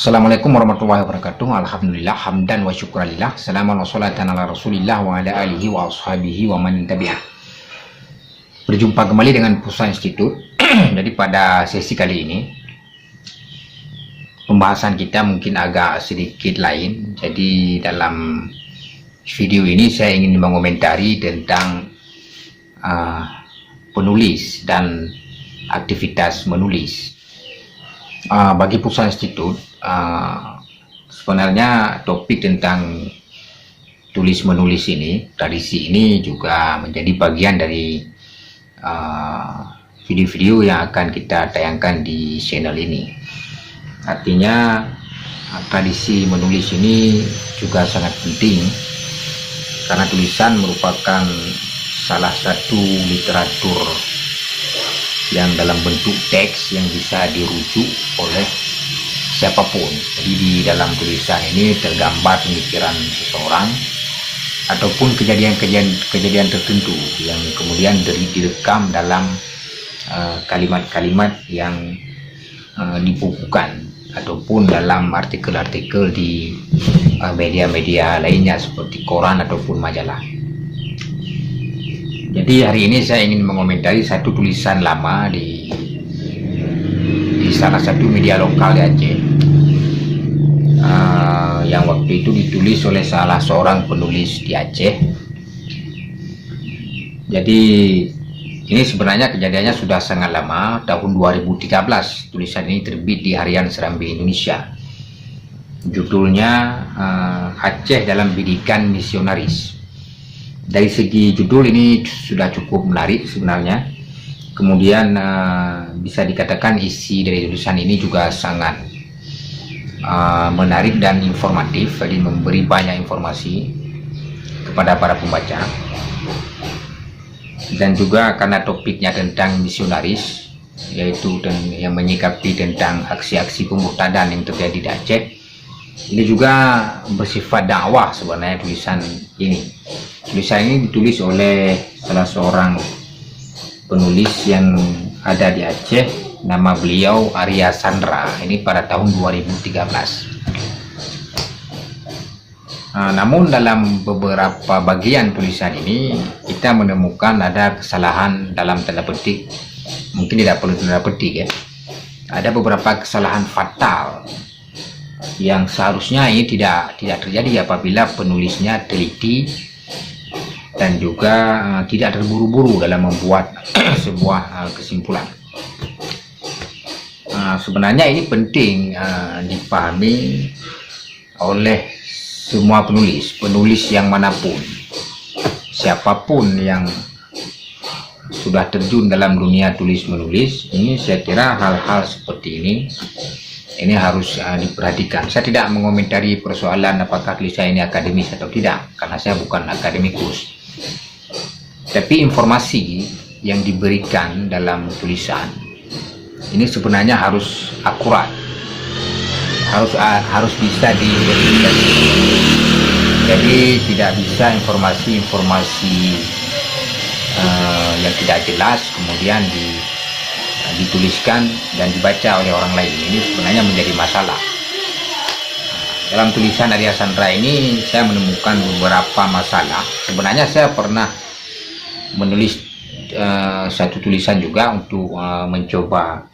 Assalamualaikum warahmatullahi wabarakatuh. Alhamdulillah hamdan wa syukralillah. Salamun wa salatan ala Rasulillah wa ala alihi wa ashabihi wa man tabi'ah. Berjumpa kembali dengan Pusat Institut. Jadi pada sesi kali ini pembahasan kita mungkin agak sedikit lain. Jadi dalam video ini saya ingin mengomentari tentang penulis dan aktivitas menulis. Bagi Pusat Institut, sebenarnya topik tentang tulis menulis ini, tradisi ini juga menjadi bagian dari video-video yang akan kita tayangkan di channel ini. Artinya tradisi menulis ini juga sangat penting karena tulisan merupakan salah satu literatur yang dalam bentuk teks yang bisa dirujuk oleh siapapun. Jadi di dalam tulisan ini tergambar pemikiran seseorang ataupun kejadian tertentu yang kemudian direkam dalam kalimat-kalimat yang dibukukan ataupun dalam artikel-artikel di media-media lainnya seperti koran ataupun majalah. Jadi hari ini saya ingin mengomentari satu tulisan lama di salah satu media lokal di Aceh, yang waktu itu ditulis oleh salah seorang penulis di Aceh. Jadi ini sebenarnya kejadiannya sudah sangat lama, tahun 2013. Tulisan ini terbit di Harian Serambi Indonesia. Judulnya Aceh dalam Bidikan Misionaris. Dari segi judul ini sudah cukup menarik sebenarnya. Kemudian bisa dikatakan isi dari tulisan ini juga sangat menarik dan informatif. Jadi memberi banyak informasi kepada para pembaca. Dan juga karena topiknya tentang misionaris, yaitu yang menyikapi tentang aksi-aksi pemurtadan yang terjadi di Aceh. Ini juga bersifat dakwah sebenarnya tulisan ini. Tulisan ini ditulis oleh salah seorang penulis yang ada di Aceh, nama beliau Arya Sandra. Ini pada tahun 2013. Namun dalam beberapa bagian tulisan ini kita menemukan ada kesalahan dalam tanda petik. Mungkin tidak perlu tanda petik ya. Ada beberapa kesalahan fatal yang seharusnya ini tidak terjadi apabila penulisnya teliti dan juga tidak terburu-buru dalam membuat sebuah kesimpulan. Sebenarnya ini penting dipahami oleh semua penulis yang manapun, siapapun yang sudah terjun dalam dunia tulis menulis. Ini saya kira hal-hal seperti ini harus diperhatikan. Saya tidak mengomentari persoalan apakah tulisan ini akademis atau tidak, karena saya bukan akademikus. Tapi informasi yang diberikan dalam tulisan ini sebenarnya harus akurat, harus bisa diverifikasi. Jadi tidak bisa informasi yang tidak jelas kemudian dituliskan dan dibaca oleh orang lain. Ini sebenarnya menjadi masalah. Dalam tulisan Arya Sandra ini saya menemukan beberapa masalah. Sebenarnya saya pernah menulis satu tulisan juga untuk mencoba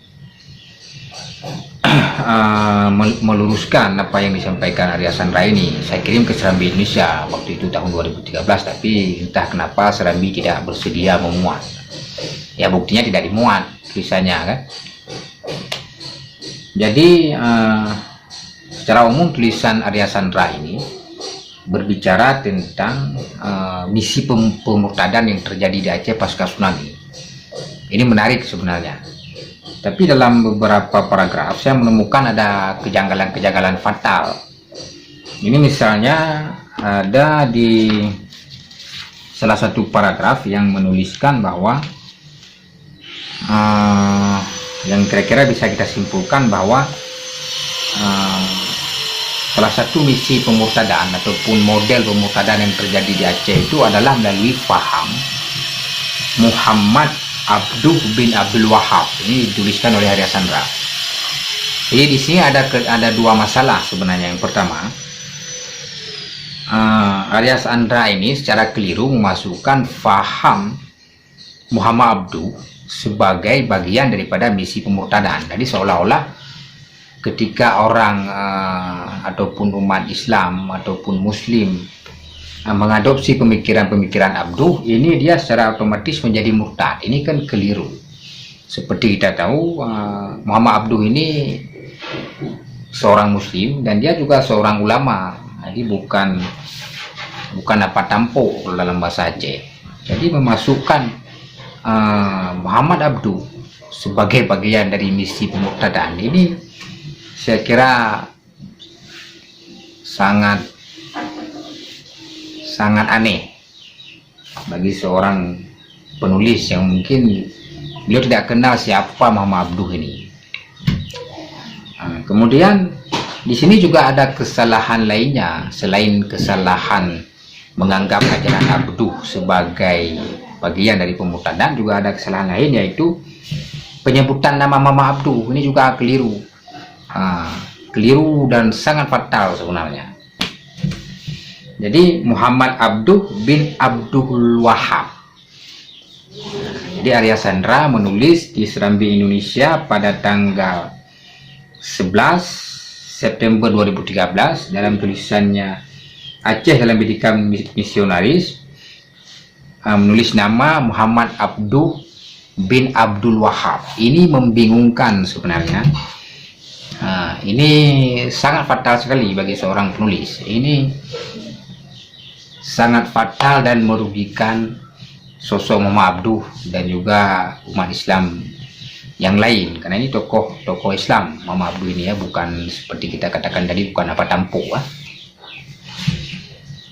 meluruskan apa yang disampaikan Arya Sandra ini. Saya kirim ke Serambi Indonesia waktu itu tahun 2013, tapi entah kenapa Serambi tidak bersedia memuat. Ya buktinya tidak dimuat tulisannya kan. Jadi secara umum tulisan Arya Sandra ini berbicara tentang misi pemurtadan yang terjadi di Aceh pasca tsunami. Ini menarik sebenarnya. Tapi dalam beberapa paragraf saya menemukan ada kejanggalan-kejanggalan fatal. Ini misalnya ada di salah satu paragraf yang menuliskan bahwa yang kira-kira bisa kita simpulkan bahwa salah satu misi pemurtadan ataupun model pemurtadan yang terjadi di Aceh itu adalah melalui faham Muhammad Abduh bin Abdul Wahab. Ini dituliskan oleh Arya Sandra. Jadi di sini ada dua masalah sebenarnya. Yang pertama, Arya Sandra ini secara keliru memasukkan faham Muhammad Abduh sebagai bagian daripada misi pemurtadan. Jadi seolah-olah ketika orang ataupun umat Islam ataupun Muslim mengadopsi pemikiran-pemikiran Abduh, ini dia secara otomatis menjadi murtad. Ini kan keliru. Seperti kita tahu, Muhammad Abduh ini seorang Muslim dan dia juga seorang ulama. Jadi bukan apa tampuk dalam bahasa Aceh. Jadi memasukkan Muhammad Abduh sebagai bagian dari misi pemurtadan ini, saya kira sangat aneh bagi seorang penulis yang mungkin beliau tidak kenal siapa Muhammad Abduh ini. Kemudian di sini juga ada kesalahan lainnya selain kesalahan menganggap ajaran Abduh sebagai bagian dari pemurtadan. Juga ada kesalahan lain, yaitu penyebutan nama Muhammad Abduh ini juga keliru. Keliru dan sangat fatal sebenarnya. Jadi Muhammad Abduh bin Abdul Wahab. Jadi Arya Sandra menulis di Serambi Indonesia pada tanggal 11 September 2013 dalam tulisannya Aceh dalam Pendidikan Misionaris, menulis nama Muhammad Abduh bin Abdul Wahab. Ini membingungkan sebenarnya. Ini sangat fatal sekali bagi seorang penulis. Ini sangat fatal dan merugikan sosok Muhammad Abduh dan juga umat Islam yang lain, karena ini tokoh Islam. Muhammad Abduh ini ya, bukan seperti kita katakan tadi, bukan apa tampuk.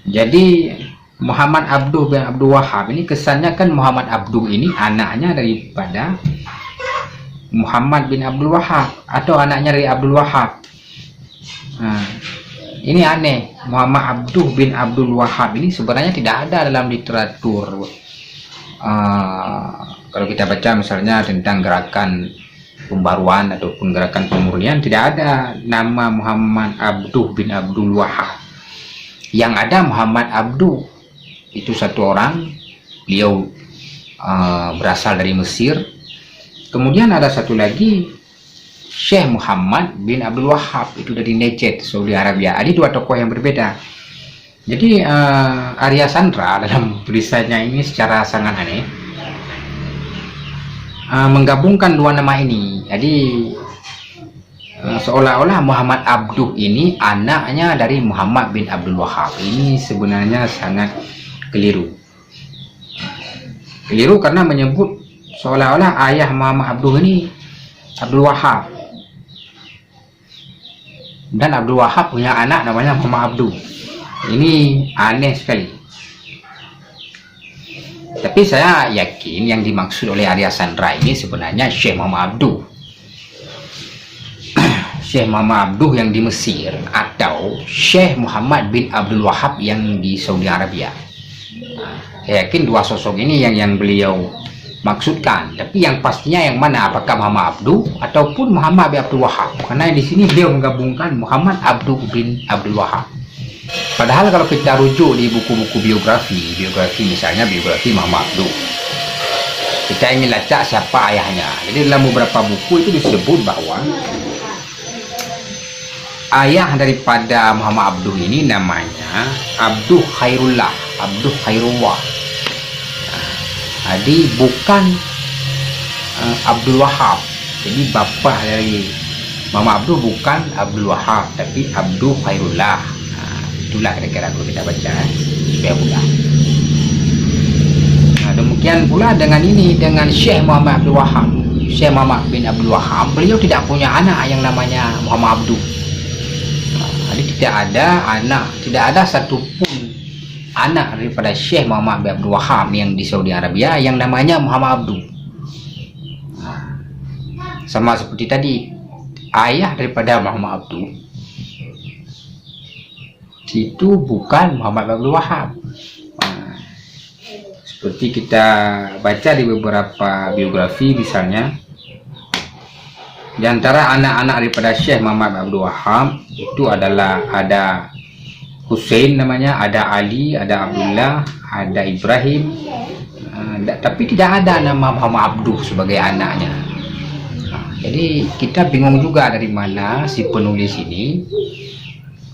Jadi Muhammad Abduh bin Abdul Wahab ini kesannya kan Muhammad Abduh ini anaknya daripada Muhammad bin Abdul Wahab atau anaknya dari Abdul Wahab. Ini aneh. Muhammad Abduh bin Abdul Wahab ini sebenarnya tidak ada dalam literatur. Kalau kita baca misalnya tentang gerakan pembaruan ataupun gerakan pemurnian, tidak ada nama Muhammad Abduh bin Abdul Wahab. Yang ada Muhammad Abduh itu satu orang, beliau berasal dari Mesir. Kemudian ada satu lagi, Syekh Muhammad bin Abdul Wahab, itu dari Najd, Saudi Arabia. Ada dua tokoh yang berbeda. Jadi Arya Sandra dalam tulisannya ini secara sangat aneh menggabungkan dua nama ini. Jadi seolah-olah Muhammad Abduh ini anaknya dari Muhammad bin Abdul Wahab. Ini sebenarnya sangat keliru. Keliru karena menyebut seolah-olah ayah Muhammad Abduh ini Abdul Wahab, dan Abdul Wahab punya anak namanya Muhammad Abduh. Ini aneh sekali. Tapi saya yakin yang dimaksud oleh Arya Sandra ini sebenarnya Syekh Muhammad Abduh. Syekh Muhammad Abduh yang di Mesir, atau Syekh Muhammad bin Abdul Wahab yang di Saudi Arabia. Saya yakin dua sosok ini yang beliau maksudkan. Tapi yang pastinya yang mana, apakah Muhammad Abduh ataupun Muhammad bin Abdul Wahab? Karena di sini beliau menggabungkan Muhammad Abduh bin Abdul Wahab. Padahal kalau kita rujuk di buku-buku biografi misalnya biografi Muhammad Abduh, kita ingin lacak siapa ayahnya. Jadi dalam beberapa buku itu disebut bahwa ayah daripada Muhammad Abduh ini namanya Abduh Khairullah, Abduh Khairullah. Jadi bukan Abdul Wahab. Jadi bapak dari Muhammad Abduh bukan Abdul Wahab, tapi Abduh Khairullah. Itulah kira-kira kalau kita baca supaya mudah. Demikian pula dengan ini, dengan Syekh Muhammad Abdul Wahab. Syekh Muhammad bin Abdul Wahab, beliau tidak punya anak yang namanya Muhammad Abduh. Jadi tidak ada anak, tidak ada satupun anak daripada Syekh Muhammad bin Abdul Wahab yang di Saudi Arabia yang namanya Muhammad Abduh. Sama seperti tadi, ayah daripada Muhammad Abduh itu bukan Muhammad bin Abdul Wahab. Seperti kita baca di beberapa biografi misalnya, Di antara anak-anak daripada Syekh Muhammad Abdul Wahab itu adalah ada Hussein namanya, ada Ali, ada Abdullah, ada Ibrahim, tapi tidak ada nama Muhammad Abduh sebagai anaknya. Jadi kita bingung juga dari mana si penulis ini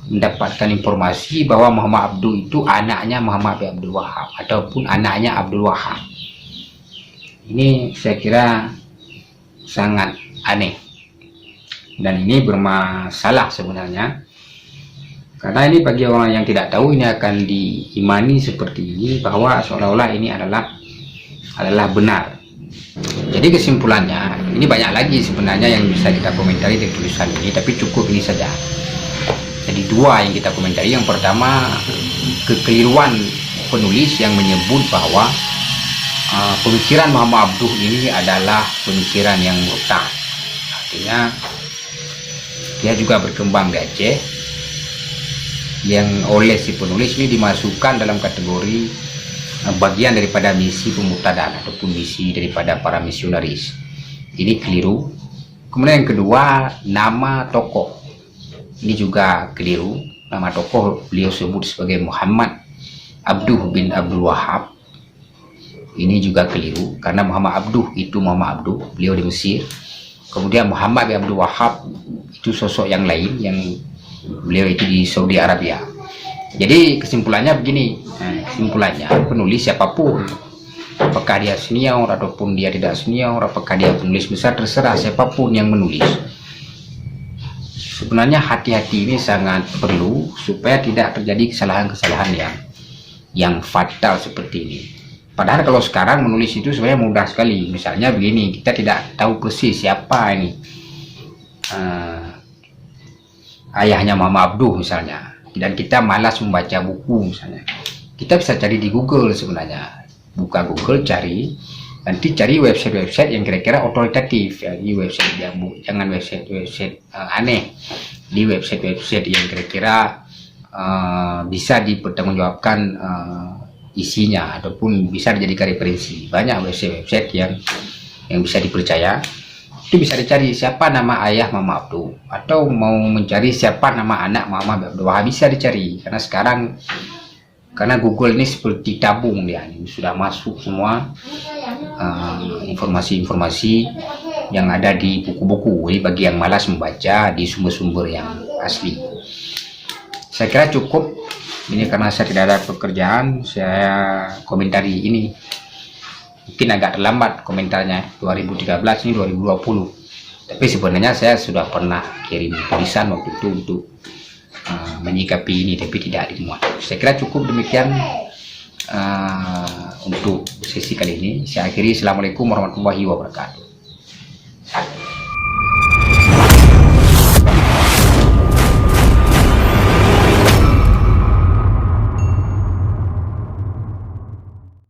mendapatkan informasi bahwa Muhammad Abduh itu anaknya Muhammad bin Abdul Wahab ataupun anaknya Abdul Wahab. Ini saya kira sangat aneh. Dan ini bermasalah sebenarnya, karena ini bagi orang yang tidak tahu ini akan diimani seperti ini, bahwa seolah-olah ini adalah benar. Jadi kesimpulannya, ini banyak lagi sebenarnya yang bisa kita komentari dari tulisan ini, tapi cukup ini saja. Jadi dua yang kita komentari. Yang pertama, kekeliruan penulis yang menyebut bahwa pemikiran Muhammad Abduh ini adalah pemikiran yang murtad. Artinya dia juga berkembang di Aceh, yang oleh si penulis ini dimasukkan dalam kategori bagian daripada misi pemurtadan ataupun misi daripada para misionaris. Ini keliru. Kemudian yang kedua, nama tokoh ini juga keliru. Nama tokoh beliau sebut sebagai Muhammad Abduh bin Abdul Wahab. Ini juga keliru, karena Muhammad Abduh itu Muhammad Abduh, beliau di Mesir. Kemudian Muhammad bin Abdul Wahab itu sosok yang lain, yang beliau itu di Saudi Arabia. Jadi kesimpulannya begini, kesimpulannya penulis siapapun, apakah dia senior ataupun dia tidak senior, apakah dia penulis besar, terserah siapapun yang menulis. Sebenarnya hati-hati ini sangat perlu supaya tidak terjadi kesalahan-kesalahan yang fatal seperti ini. Padahal kalau sekarang menulis itu sebenarnya mudah sekali. Misalnya begini, kita tidak tahu persis siapa ini ayahnya Muhammad Abduh misalnya, dan kita malas membaca buku misalnya, kita bisa cari di Google sebenarnya. Buka Google, cari, nanti cari website-website yang kira-kira otoritatif ya. Di website jangan website aneh, di website-website yang kira-kira bisa dipertanggungjawabkan isinya ataupun bisa dijadikan referensi. Banyak website-website yang bisa dipercaya. Itu bisa dicari siapa nama ayah Muhammad Abduh, atau mau mencari siapa nama anak Muhammad Abdul Wahab, bisa dicari. Karena sekarang, karena Google ini seperti tabung, dia ini sudah masuk semua informasi-informasi yang ada di buku-buku. Ini bagi yang malas membaca di sumber-sumber yang asli. Saya kira cukup. Ini karena saya tidak ada pekerjaan, saya komentari ini. Mungkin agak terlambat komentarnya, 2013 ini 2020. Tapi sebenarnya saya sudah pernah kirim tulisan waktu itu untuk menyikapi ini, tapi tidak dimuat. Saya kira cukup demikian untuk sesi kali ini. Saya akhiri. Assalamualaikum warahmatullahi wabarakatuh.